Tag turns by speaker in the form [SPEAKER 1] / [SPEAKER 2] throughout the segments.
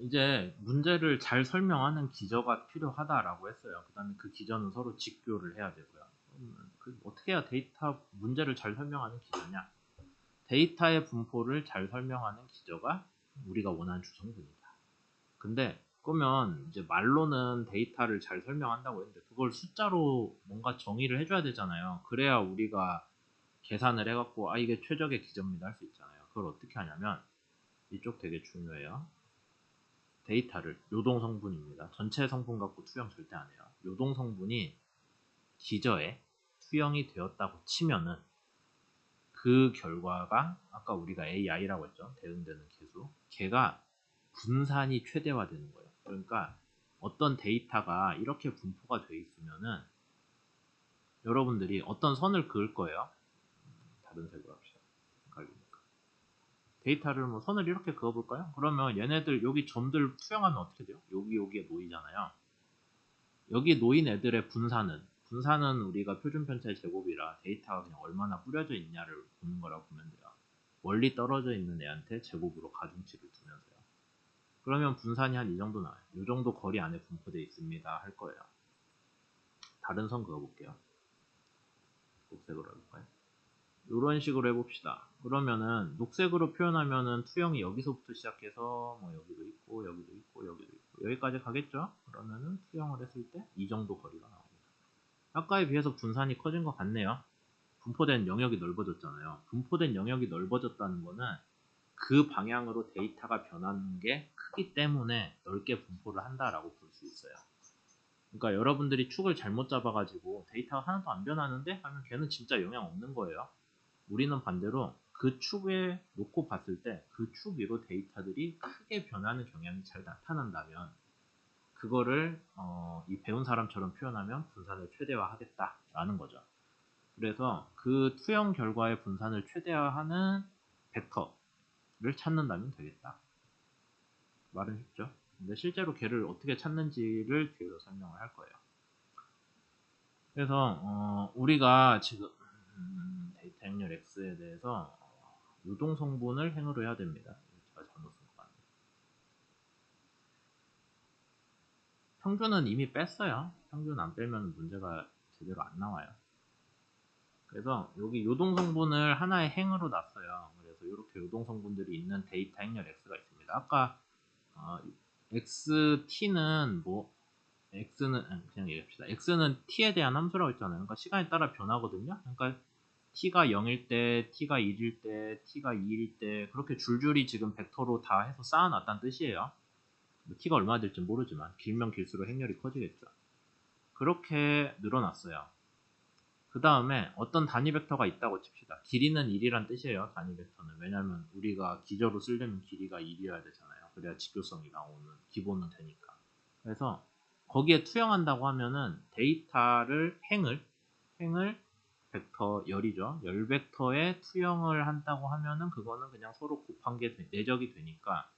[SPEAKER 1] 이제 문제를 잘 설명하는 기저가 필요하다라고 했어요. 그 다음에 그 기저는 서로 직교를 해야 되고요. 어떻게 해야 데이터 문제를 잘 설명하는 기저냐? 데이터의 분포를 잘 설명하는 기저가 우리가 원하는 주성분이다. 근데 그러면 이제 말로는 데이터를 잘 설명한다고 했는데 그걸 숫자로 뭔가 정의를 해줘야 되잖아요. 그래야 우리가 계산을 해갖고 아 이게 최적의 기저입니다 할 수 있잖아요. 그걸 어떻게 하냐면 이쪽 되게 중요해요. 데이터를 요동 성분입니다. 전체 성분 갖고 투영 절대 안 해요. 요동 성분이 기저에 투영이 되었다고 치면은 그 결과가 아까 우리가 AI라고 했죠. 대응되는 계수. 걔가 분산이 최대화되는 거예요. 그러니까 어떤 데이터가 이렇게 분포가 돼 있으면은 여러분들이 어떤 선을 그을 거예요. 다른 색으로 합시다. 헷갈리니까. 데이터를 뭐 선을 이렇게 그어볼까요? 그러면 얘네들 여기 점들 투영하면 어떻게 돼요? 여기에 놓이잖아요. 여기 놓인 애들의 분산은 우리가 표준 편차의 제곱이라 데이터가 그냥 얼마나 뿌려져 있냐를 보는 거라고 보면 돼요. 멀리 떨어져 있는 애한테 제곱으로 가중치를 두면서요. 그러면 분산이 한 이 정도 나와요. 이 정도 거리 안에 분포되어 있습니다 할 거예요. 다른 선 그어볼게요. 녹색으로 해볼까요? 이런 식으로 해봅시다. 그러면은 녹색으로 표현하면은 투영이 여기서부터 시작해서 뭐 여기도 있고 여기도 있고 여기도 있고 여기까지 가겠죠? 그러면은 투영을 했을 때 이 정도 거리가 나옵니다. 아까에 비해서 분산이 커진 것 같네요. 분포된 영역이 넓어졌잖아요. 분포된 영역이 넓어졌다는 거는 그 방향으로 데이터가 변하는 게 크기 때문에 넓게 분포를 한다라고 볼 수 있어요. 그러니까 여러분들이 축을 잘못 잡아가지고 데이터가 하나도 안 변하는데 하면 걔는 진짜 영향 없는 거예요. 우리는 반대로 그 축에 놓고 봤을 때 그 축 위로 데이터들이 크게 변하는 경향이 잘 나타난다면 그거를 이 배운 사람처럼 표현하면 분산을 최대화하겠다라는 거죠. 그래서 그 투영 결과의 분산을 최대화하는 벡터를 찾는다면 되겠다. 말은 쉽죠? 근데 실제로 걔를 어떻게 찾는지를 뒤에서 설명을 할 거예요. 그래서 우리가 지금 데이터 행렬 X에 대해서 유동 성분을 행으로 해야 됩니다. 제가 잘못 쓴 것 같네요. 평균은 이미 뺐어요. 평균 안 빼면 문제가 제대로 안 나와요. 그래서 여기 요동 성분을 하나의 행으로 놨어요. 그래서 이렇게 요동 성분들이 있는 데이터 행렬 X가 있습니다. 아까 XT는 뭐 X는 그냥 얘기합시다. X는 T에 대한 함수라고 했잖아요. 그러니까 시간에 따라 변하거든요. 그러니까 T가 0일 때, T가 1일 때, T가 2일 때 그렇게 줄줄이 지금 벡터로 다 해서 쌓아놨다는 뜻이에요. T가 얼마나 될지 모르지만 길면 길수록 행렬이 커지겠죠. 그렇게 늘어났어요. 그 다음에 어떤 단위 벡터가 있다고 칩시다. 길이는 1이란 뜻이에요. 단위 벡터는. 왜냐하면 우리가 기저로 쓰려면 길이가 1이어야 되잖아요. 그래야 직교성이 나오는 기본은 되니까. 그래서 거기에 투영한다고 하면은 데이터를 행을 벡터 열이죠. 열 벡터에 투영을 한다고 하면은 그거는 그냥 서로 곱한 게 내적이 되니까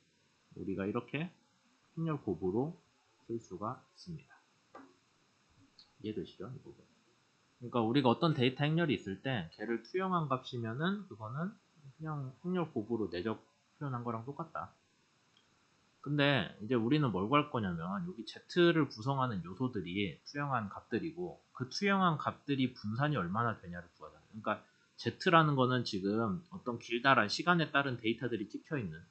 [SPEAKER 1] 우리가 이렇게 행렬 곱으로 쓸 수가 있습니다. 이해되시죠? 이 부분. 그러니까 우리가 어떤 데이터 행렬이 있을 때 걔를 투영한 값이면은 그거는 그냥 행렬 곱으로 내적 표현한 거랑 똑같다. 근데 이제 우리는 뭘 구할 거냐면 여기 Z를 구성하는 요소들이 투영한 값들이고 그 투영한 값들이 분산이 얼마나 되냐를 구하잖아요. 그러니까 Z라는 거는 지금 어떤 길다란 시간에 따른 데이터들이 찍혀있는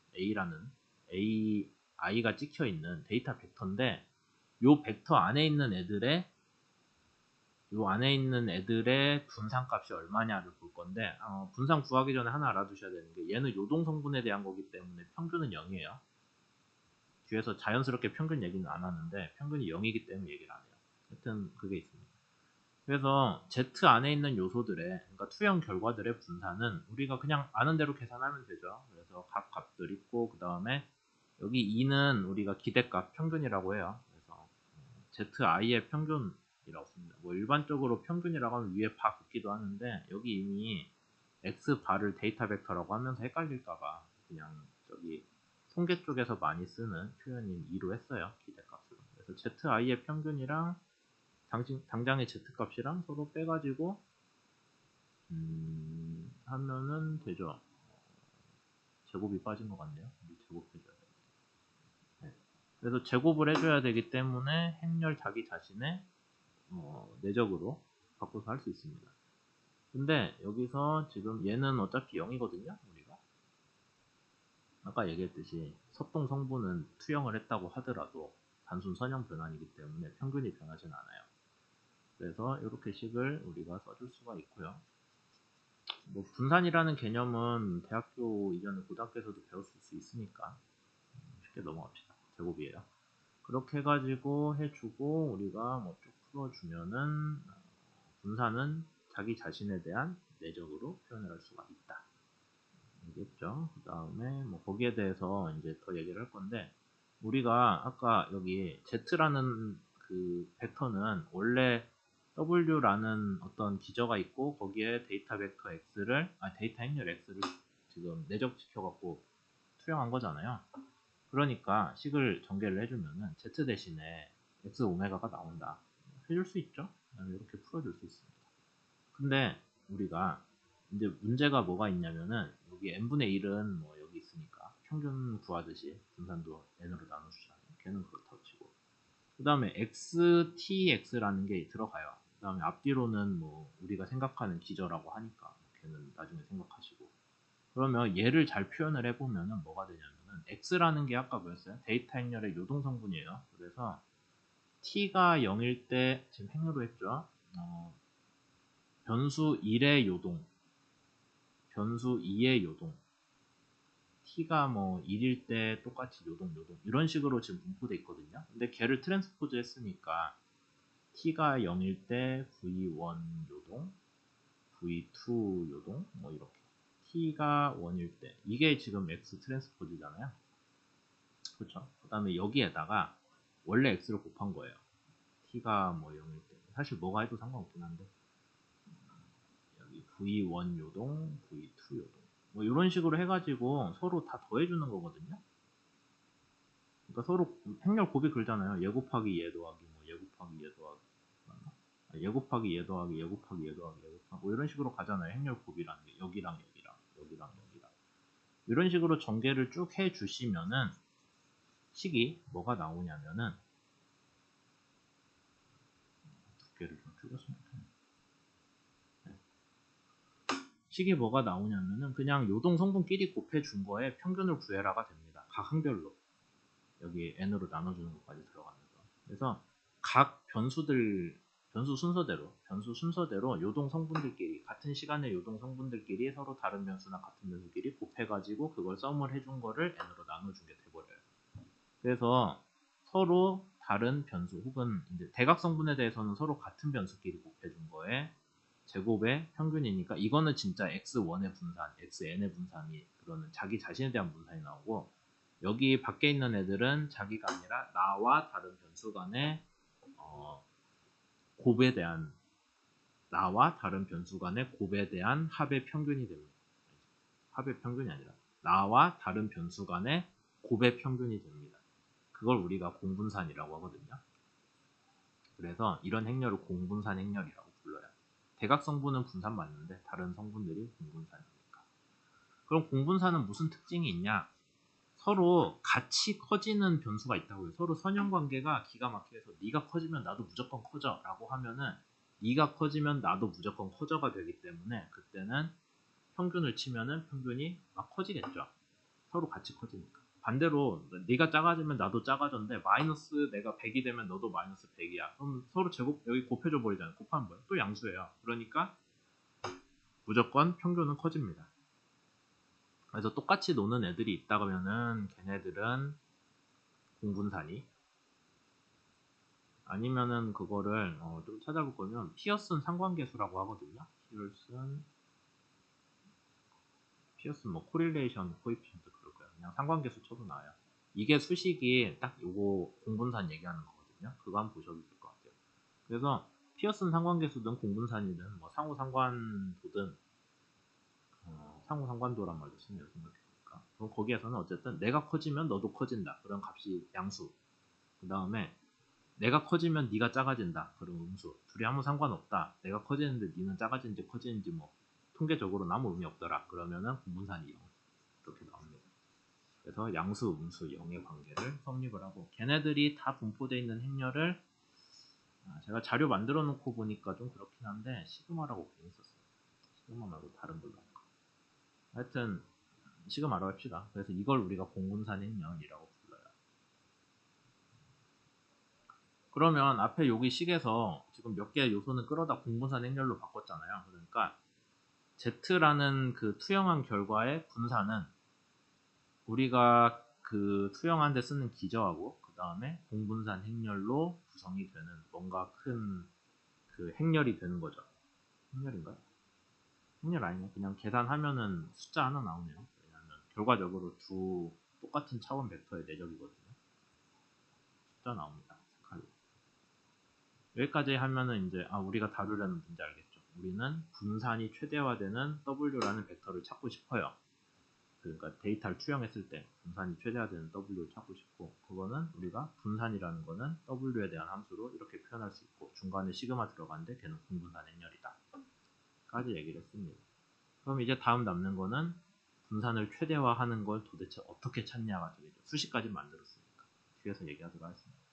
[SPEAKER 1] I가 찍혀있는 데이터 벡터인데 요 벡터 안에 있는 애들의 분산값이 얼마냐를 볼 건데 분산 구하기 전에 하나 알아두셔야 되는 게 얘는 요동 성분에 대한 거기 때문에 평균은 0이에요. 뒤에서 자연스럽게 평균 얘기는 안 하는데 평균이 0이기 때문에 얘기를 안 해요. 하여튼 그게 있습니다. 그래서 Z 안에 있는 요소들의 그러니까 투영 결과들의 분산은 우리가 그냥 아는 대로 계산하면 되죠. 그래서 각 값들 있고 그 다음에 여기 2는 우리가 기대값 평균이라고 해요. 그래서 ZI의 평균이라고 씁니다. 뭐 일반적으로 평균이라고 하면 위에 바 긋기도 하는데 여기 이미 X 바를 데이터 벡터라고 하면서 헷갈릴까봐 그냥 저기 통계 쪽에서 많이 쓰는 표현인 2로 했어요. 기대값으로. 그래서 ZI의 평균이랑 당장의 Z값이랑 서로 빼가지고 하면은 되죠. 제곱이 빠진 것 같네요. 제곱해줘야 돼요. 네. 그래서 제곱을 해줘야 되기 때문에 행렬 자기 자신의 내적으로 바꿔서 할 수 있습니다. 근데 여기서 지금 얘는 어차피 0이거든요. 우리가 아까 얘기했듯이 섭동 성분은 투영을 했다고 하더라도 단순 선형 변환이기 때문에 평균이 변하진 않아요. 그래서 이렇게 식을 우리가 써줄 수가 있고요. 뭐 분산이라는 개념은 대학교 이전에 고등학교에서도 배웠을 수 있으니까 쉽게 넘어갑시다. 제곱이에요. 그렇게 해가지고 해주고 우리가 뭐 쭉 풀어주면은 분산은 자기 자신에 대한 내적으로 표현을 할 수가 있다. 알겠죠? 그 다음에 뭐 거기에 대해서 이제 더 얘기를 할 건데 우리가 아까 여기 Z라는 그 벡터는 원래 W라는 어떤 기저가 있고 거기에 데이터 벡터 X를 데이터 행렬 X를 지금 내적시켜 갖고 투영한 거잖아요. 그러니까 식을 전개를 해주면은 Z 대신에 X 오메가가 나온다. 해줄 수 있죠? 이렇게 풀어줄 수 있습니다. 근데 우리가 이제 문제가 뭐가 있냐면은 여기 n분의 1은 뭐 여기 있으니까 평균 구하듯이 분산도 n으로 나눠주잖아요. 걔는 그렇다고 치고 그 다음에 xtx라는 게 들어가요. 그 다음에 앞뒤로는 뭐 우리가 생각하는 기저라고 하니까 걔는 나중에 생각하시고 그러면 얘를 잘 표현을 해보면은 뭐가 되냐면은 x라는 게 아까 뭐였어요? 데이터 행렬의 요동 성분이에요. 그래서 t가 0일 때 지금 행렬로 했죠. 변수 1의 요동, 변수 2의 요동, t가 뭐 1일 때 똑같이 요동 이런 식으로 지금 분포돼 있거든요. 근데 걔를 트랜스포즈 했으니까 t가 0일 때 v1 요동, v2 요동 뭐 이렇게 t가 1일 때 이게 지금 x 트랜스포즈잖아요. 그렇죠? 그 다음에 여기에다가 원래 x를 곱한 거예요. t가 뭐 0일 때 사실 뭐가 해도 상관없긴 한데 여기 V1 요동, V2 요동 뭐 이런 식으로 해가지고 서로 다 더해주는 거거든요. 그러니까 서로 행렬 곱이 그러잖아요. 얘 곱하기 얘 더하기 뭐 얘 곱하기 얘 더하기 얘 곱하기 얘 더하기 얘 곱하기 얘 더하기 얘 곱하기 뭐 이런 식으로 가잖아요. 행렬 곱이라는 게 여기랑 여기랑 여기랑 여기랑 이런 식으로 전개를 쭉 해주시면은 식이 뭐가 나오냐면은 두께를 좀 줄였으면 좋겠네. 식이 뭐가 나오냐면은 그냥 요동 성분끼리 곱해준 거에 평균을 구해라가 됩니다. 각 항별로 여기 n으로 나눠주는 것까지 들어가면서 그래서 각 변수 순서대로 요동 성분들끼리 같은 시간의 요동 성분들끼리 서로 다른 변수나 같은 변수끼리 곱해가지고 그걸 썸을 해준 거를 n으로 나눠준 게 돼버려요. 그래서 서로 다른 변수 혹은 이제 대각 성분에 대해서는 서로 같은 변수끼리 곱해준 거에 제곱의 평균이니까 이거는 진짜 x1의 분산, xn의 분산이 그러는 자기 자신에 대한 분산이 나오고 여기 밖에 있는 애들은 자기가 아니라 나와 다른 변수 간의 곱에 대한 나와 다른 변수 간의 곱에 대한 합의 평균이 됩니다. 합의 평균이 아니라 나와 다른 변수 간의 곱의 평균이 됩니다. 그걸 우리가 공분산이라고 하거든요. 그래서 이런 행렬을 공분산 행렬이라고 불러요. 대각 성분은 분산 맞는데 다른 성분들이 공분산이니까. 그럼 공분산은 무슨 특징이 있냐? 서로 같이 커지는 변수가 있다고요. 서로 선형관계가 기가 막혀서 네가 커지면 나도 무조건 커져 라고 하면은 네가 커지면 나도 무조건 커져가 되기 때문에 그때는 평균을 치면은 평균이 막 커지겠죠. 서로 같이 커지니까. 반대로 네가 작아지면 나도 작아졌는데 마이너스 내가 100이 되면 너도 마이너스 100이야. 그럼 서로 제곱 여기 곱해줘 버리잖아요. 곱하면 뭐야? 또 양수예요. 그러니까 무조건 평균은 커집니다. 그래서 똑같이 노는 애들이 있다 그러면은 걔네들은 공분산이 아니면은 그거를 좀 찾아볼 거면 피어슨 상관계수라고 하거든요. 피어슨 뭐 코릴레이션 코이피션트 그럴 거예요. 그냥 상관계수 쳐도 나와요. 이게 수식이 딱 요거 공분산 얘기하는 거거든요. 그거 한번 보셔도 될 것 같아요. 그래서 피어슨 상관계수든 공분산이든 뭐 상호상관도든 상호상관도란 말도 쓰네요. 생각해보니까. 그럼 거기에서는 어쨌든 내가 커지면 너도 커진다. 그런 값이 양수. 그 다음에 내가 커지면 네가 작아진다. 그럼 음수. 둘이 아무 상관없다. 내가 커지는데 네는 작아지는지 커지는지 뭐 통계적으로는 아무 의미 없더라. 그러면은 공분산이 0. 이렇게 나옵니다. 그래서 양수, 음수, 영의 관계를 성립을 하고, 걔네들이 다 분포되어 있는 행렬을 제가 자료 만들어 놓고 보니까 좀 그렇긴 한데 시그마라고 괜히 썼어요. 시그마 말고 다른 걸로 할까. 하여튼 시그마로 합시다. 그래서 이걸 우리가 공분산 행렬이라고 불러요. 그러면 앞에 여기 식에서 지금 몇 개의 요소는 끌어다 공분산 행렬로 바꿨잖아요. 그러니까 Z라는 그 투영한 결과의 분산은 우리가 그 투영한 데 쓰는 기저하고 그 다음에 공분산 행렬로 구성이 되는 뭔가 큰 그 행렬이 되는 거죠. 행렬인가요? 행렬 아니네. 그냥 계산하면은 숫자 하나 나오네요. 왜냐하면 결과적으로 두 똑같은 차원 벡터의 내적이거든요. 숫자 나옵니다. 색깔로. 여기까지 하면은 이제 우리가 다루려는 문제 알겠죠. 우리는 분산이 최대화되는 W라는 벡터를 찾고 싶어요. 그러니까 데이터를 투영했을 때 분산이 최대화되는 W를 찾고 싶고, 그거는 우리가 분산이라는 거는 W에 대한 함수로 이렇게 표현할 수 있고, 중간에 시그마 들어가는데 걔는 공분산 행렬이다 까지 얘기를 했습니다. 그럼 이제 다음 남는 거는 분산을 최대화하는 걸 도대체 어떻게 찾냐가 되겠죠. 수식까지 만들었으니까 뒤에서 얘기하도록 하겠습니다.